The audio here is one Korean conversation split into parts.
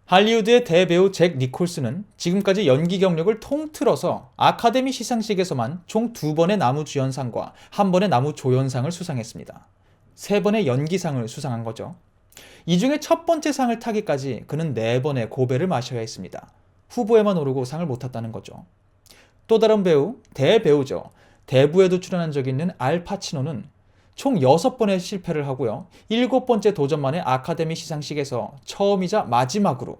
할리우드의 대배우 잭 니콜슨은 지금까지 연기 경력을 통틀어서 아카데미 시상식에서만 총 2번의 나무주연상과 1번의 나무조연상을 수상했습니다. 3번의 연기상을 수상한 거죠. 이 중에 첫 번째 상을 타기까지 그는 4번의 고배를 마셔야 했습니다. 후보에만 오르고 상을 못 탔다는 거죠. 또 다른 배우, 대배우죠. 대부에도 출연한 적이 있는 알 파치노는 총 6번의 실패를 하고요. 7번째 도전 만에 아카데미 시상식에서 처음이자 마지막으로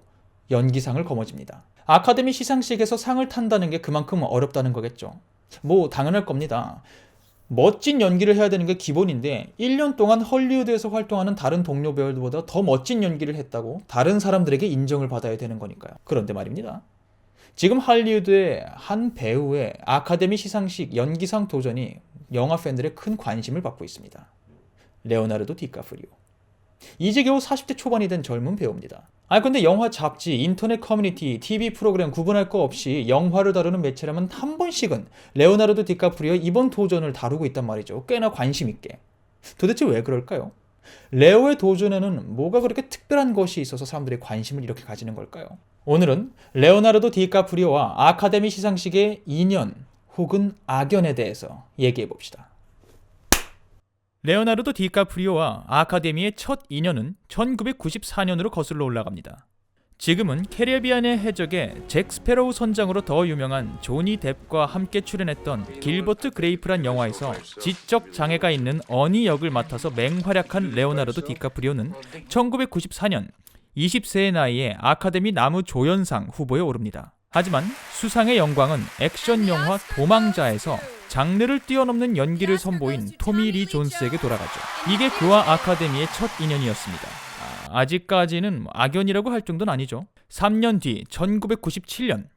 연기상을 거머쥡니다. 아카데미 시상식에서 상을 탄다는 게 그만큼 어렵다는 거겠죠. 뭐 당연할 겁니다. 멋진 연기를 해야 되는 게 기본인데 1년 동안 헐리우드에서 활동하는 다른 동료 배우들보다 더 멋진 연기를 했다고 다른 사람들에게 인정을 받아야 되는 거니까요. 그런데 말입니다. 지금 할리우드의 한 배우의 아카데미 시상식 연기상 도전이 영화 팬들의 큰 관심을 받고 있습니다. 레오나르도 디카프리오. 이제 겨우 40대 초반이 된 젊은 배우입니다. 근데 영화 잡지, 인터넷 커뮤니티, TV 프로그램 구분할 거 없이 영화를 다루는 매체라면 한 번씩은 레오나르도 디카프리오의 이번 도전을 다루고 있단 말이죠. 꽤나 관심 있게. 도대체 왜 그럴까요? 레오의 도전에는 뭐가 그렇게 특별한 것이 있어서 사람들이 관심을 이렇게 가지는 걸까요? 오늘은 레오나르도 디카프리오와 아카데미 시상식의 인연 혹은 악연에 대해서 얘기해 봅시다. 레오나르도 디카프리오와 아카데미의 첫 인연은 1994년으로 거슬러 올라갑니다. 지금은 캐리비안의 해적의 잭 스페로우 선장으로 더 유명한 조니 뎁과 함께 출연했던 길버트 그레이프란 영화에서 지적 장애가 있는 어니 역을 맡아서 맹활약한 레오나르도 디카프리오는 1994년 20세의 나이에 아카데미 나무조연상 후보에 오릅니다. 하지만 수상의 영광은 액션 영화 도망자에서 장르를 뛰어넘는 연기를 선보인 토미 리 존스에게 돌아가죠. 이게 그와 아카데미의 첫 인연이었습니다. 아직까지는 악연이라고 할 정도는 아니죠. 3년 뒤 1997년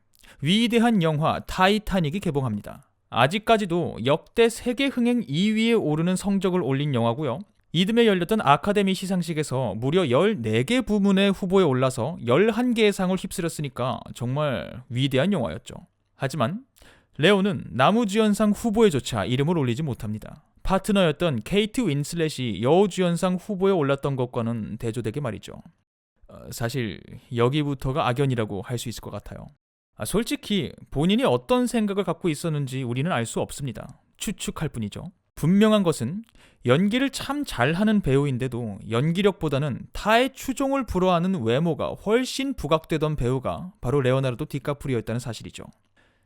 위대한 영화 타이타닉이 개봉합니다. 아직까지도 역대 세계 흥행 2위에 오르는 성적을 올린 영화고요. 이듬해 열렸던 아카데미 시상식에서 무려 14개 부문의 후보에 올라서 11개의 상을 휩쓸었으니까 정말 위대한 영화였죠. 하지만 레오는 나무주연상 후보에조차 이름을 올리지 못합니다. 파트너였던 케이트 윈슬렛이 여우주연상 후보에 올랐던 것과는 대조되게 말이죠. 사실 여기부터가 악연이라고 할 수 있을 것 같아요. 솔직히 본인이 어떤 생각을 갖고 있었는지 우리는 알 수 없습니다. 추측할 뿐이죠. 분명한 것은 연기를 참 잘하는 배우인데도 연기력보다는 타의 추종을 불허하는 외모가 훨씬 부각되던 배우가 바로 레오나르도 디카프리오였다는 사실이죠.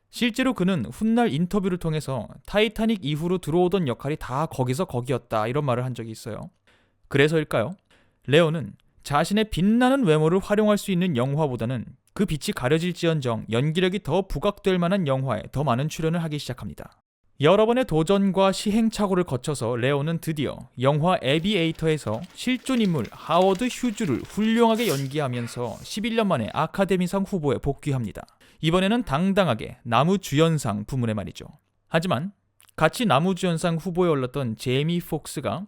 실제로 그는 훗날 인터뷰를 통해서 타이타닉 이후로 들어오던 역할이 다 거기서 거기였다 이런 말을 한 적이 있어요. 그래서일까요? 레오는 자신의 빛나는 외모를 활용할 수 있는 영화보다는 그 빛이 가려질지언정 연기력이 더 부각될 만한 영화에 더 많은 출연을 하기 시작합니다. 여러 번의 도전과 시행착오를 거쳐서 레오는 드디어 영화 애비에이터에서 실존 인물 하워드 휴즈를 훌륭하게 연기하면서 11년 만에 아카데미상 후보에 복귀합니다. 이번에는 당당하게 나무주연상 부문에 말이죠. 하지만 같이 나무주연상 후보에 올랐던 제이미 폭스가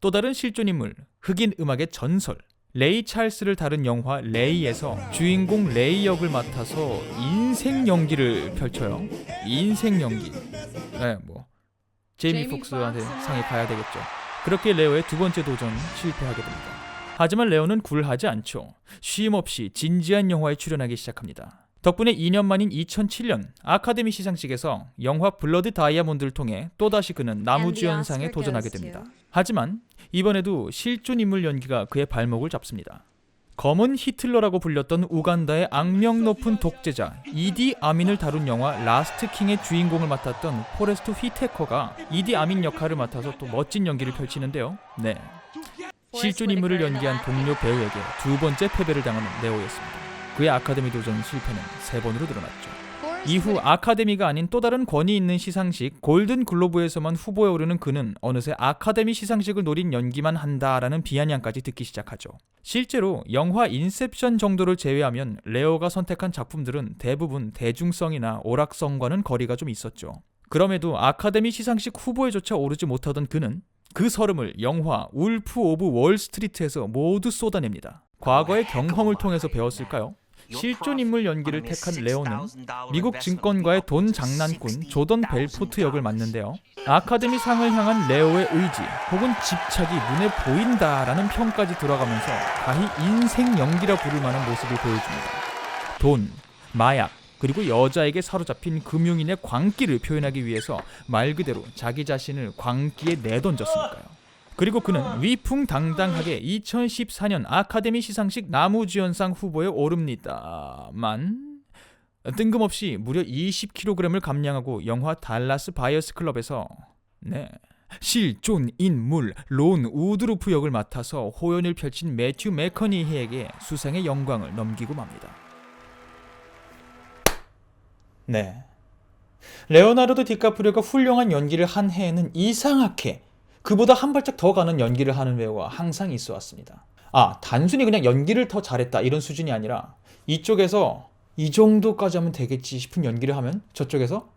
또 다른 실존 인물, 흑인 음악의 전설 레이 찰스를 다룬 영화 레이에서 주인공 레이 역을 맡아서 인생 연기를 펼쳐요. 인생 연기. 제이미 폭스한테 상이 가야 되겠죠. 그렇게 레오의 두 번째 도전은 실패하게 됩니다. 하지만 레오는 굴하지 않죠. 쉼없이 진지한 영화에 출연하기 시작합니다. 덕분에 2년 만인 2007년 아카데미 시상식에서 영화 블러드 다이아몬드를 통해 또다시 그는 나무주연상에 도전하게 됩니다. 하지만 이번에도 실존 인물 연기가 그의 발목을 잡습니다. 검은 히틀러라고 불렸던 우간다의 악명 높은 독재자 이디 아민을 다룬 영화 라스트 킹의 주인공을 맡았던 포레스트 휘테커가 이디 아민 역할을 맡아서 또 멋진 연기를 펼치는데요. 실존 인물을 연기한 동료 배우에게 두 번째 패배를 당하는 레오였습니다. 그의 아카데미 도전 실패는 3번으로 드러났죠. 이후 아카데미가 아닌 또 다른 권위 있는 시상식 골든 글로브에서만 후보에 오르는 그는 어느새 아카데미 시상식을 노린 연기만 한다라는 비아냥까지 듣기 시작하죠. 실제로 영화 인셉션 정도를 제외하면 레오가 선택한 작품들은 대부분 대중성이나 오락성과는 거리가 좀 있었죠. 그럼에도 아카데미 시상식 후보에조차 오르지 못하던 그는 그 서름을 영화 울프 오브 월스트리트에서 모두 쏟아냅니다. 과거의 경험을 통해서 배웠을까요? 실존 인물 연기를 택한 레오는 미국 증권가의 돈 장난꾼 조던 벨포트 역을 맡는데요. 아카데미 상을 향한 레오의 의지 혹은 집착이 눈에 보인다라는 평까지 들어가면서 가히 인생 연기라 부를 만한 모습을 보여줍니다. 돈, 마약, 그리고 여자에게 사로잡힌 금융인의 광기를 표현하기 위해서 말 그대로 자기 자신을 광기에 내던졌으니까요. 그리고 그는 위풍당당하게 2014년 아카데미 시상식 나무주연상 후보에 오릅니다만 뜬금없이 무려 20kg을 감량하고 영화 달라스 바이어스 클럽에서 실존 인물 론 우드루프 역을 맡아서 호연을 펼친 매튜 맥커니히에게 수상의 영광을 넘기고 맙니다. 레오나르도 디카프리오가 훌륭한 연기를 한 해에는 이상하게 그보다 한 발짝 더 가는 연기를 하는 배우가 항상 있어 왔습니다. 단순히 그냥 연기를 더 잘했다 이런 수준이 아니라 이쪽에서 이 정도까지 하면 되겠지 싶은 연기를 하면 저쪽에서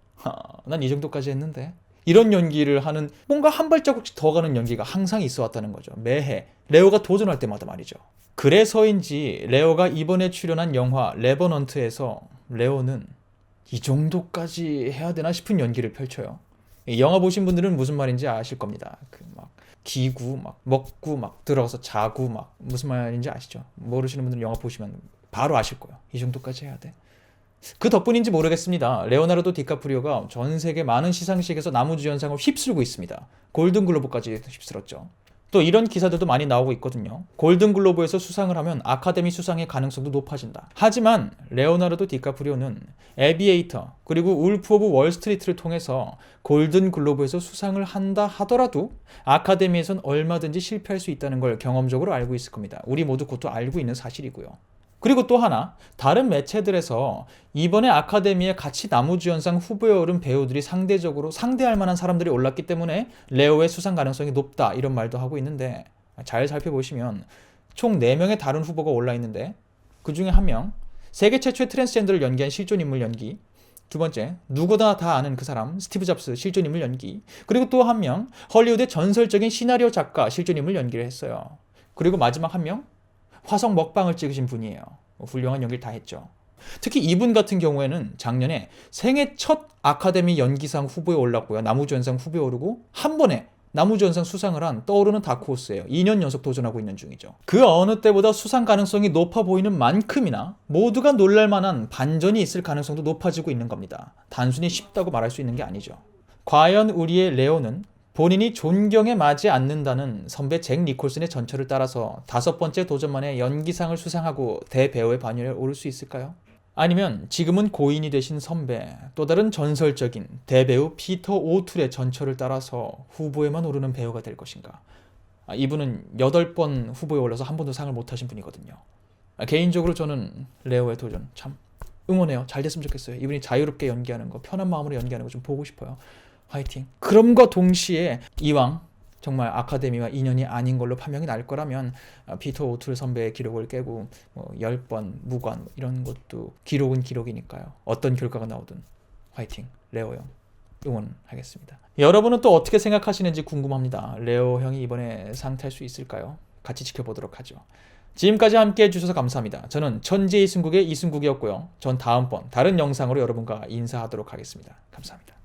난 이 정도까지 했는데 이런 연기를 하는 뭔가 한 발자국씩 더 가는 연기가 항상 있어 왔다는 거죠. 매해 레오가 도전할 때마다 말이죠. 그래서인지 레오가 이번에 출연한 영화 레버넌트에서 레오는 이 정도까지 해야 되나 싶은 연기를 펼쳐요. 이 영화 보신 분들은 무슨 말인지 아실 겁니다. 막 기구, 막 먹고, 막 들어가서 자고, 막 무슨 말인지 아시죠? 모르시는 분들은 영화 보시면 바로 아실 거예요. 이 정도까지 해야 돼. 그 덕분인지 모르겠습니다. 레오나르도 디카프리오가 전 세계 많은 시상식에서 나무주연상을 휩쓸고 있습니다. 골든글로브까지 휩쓸었죠. 또 이런 기사들도 많이 나오고 있거든요. 골든글로브에서 수상을 하면 아카데미 수상의 가능성도 높아진다. 하지만 레오나르도 디카프리오는 에비에이터 그리고 울프 오브 월스트리트를 통해서 골든글로브에서 수상을 한다 하더라도 아카데미에선 얼마든지 실패할 수 있다는 걸 경험적으로 알고 있을 겁니다. 우리 모두 그것도 알고 있는 사실이고요. 그리고 또 하나, 다른 매체들에서 이번에 아카데미에 같이 나무주연상 후보에 오른 배우들이 상대적으로 상대할 만한 사람들이 올랐기 때문에 레오의 수상 가능성이 높다 이런 말도 하고 있는데 잘 살펴보시면 총 4명의 다른 후보가 올라 있는데 그 중에 한 명, 세계 최초의 트랜스젠더를 연기한 실존인물 연기, 두 번째, 누구나 다 아는 그 사람 스티브 잡스 실존인물 연기, 그리고 또 한 명, 헐리우드의 전설적인 시나리오 작가 실존인물 연기를 했어요. 그리고 마지막 한 명, 화성 먹방을 찍으신 분이에요. 훌륭한 연기를 다 했죠. 특히 이분 같은 경우에는 작년에 생애 첫 아카데미 연기상 후보에 올랐고요. 나무주연상 후보에 오르고 한 번에 나무주연상 수상을 한 떠오르는 다크호스예요. 2년 연속 도전하고 있는 중이죠. 그 어느 때보다 수상 가능성이 높아 보이는 만큼이나 모두가 놀랄만한 반전이 있을 가능성도 높아지고 있는 겁니다. 단순히 쉽다고 말할 수 있는 게 아니죠. 과연 우리의 레오는 본인이 존경에 맞지 않는다는 선배 잭 니콜슨의 전철을 따라서 5번째 도전만에 연기상을 수상하고 대배우의 반열에 오를 수 있을까요? 아니면 지금은 고인이 되신 선배, 또 다른 전설적인 대배우 피터 오툴의 전철을 따라서 후보에만 오르는 배우가 될 것인가? 이분은 8번 후보에 올라서 한 번도 상을 못 하신 분이거든요. 개인적으로 저는 레오의 도전 참 응원해요. 잘 됐으면 좋겠어요. 이분이 자유롭게 연기하는 거, 편한 마음으로 연기하는 거 좀 보고 싶어요. 화이팅. 그럼과 동시에 이왕 정말 아카데미와 인연이 아닌 걸로 판명이 날 거라면 피터 오툴 선배의 기록을 깨고 10번 무관 이런 것도 기록은 기록이니까요. 어떤 결과가 나오든 화이팅. 레오 형 응원하겠습니다. 여러분은 또 어떻게 생각하시는지 궁금합니다. 레오 형이 이번에 상 탈 수 있을까요? 같이 지켜보도록 하죠. 지금까지 함께 해주셔서 감사합니다. 저는 천재 이승국의 이승국이었고요. 전 다음번 다른 영상으로 여러분과 인사하도록 하겠습니다. 감사합니다.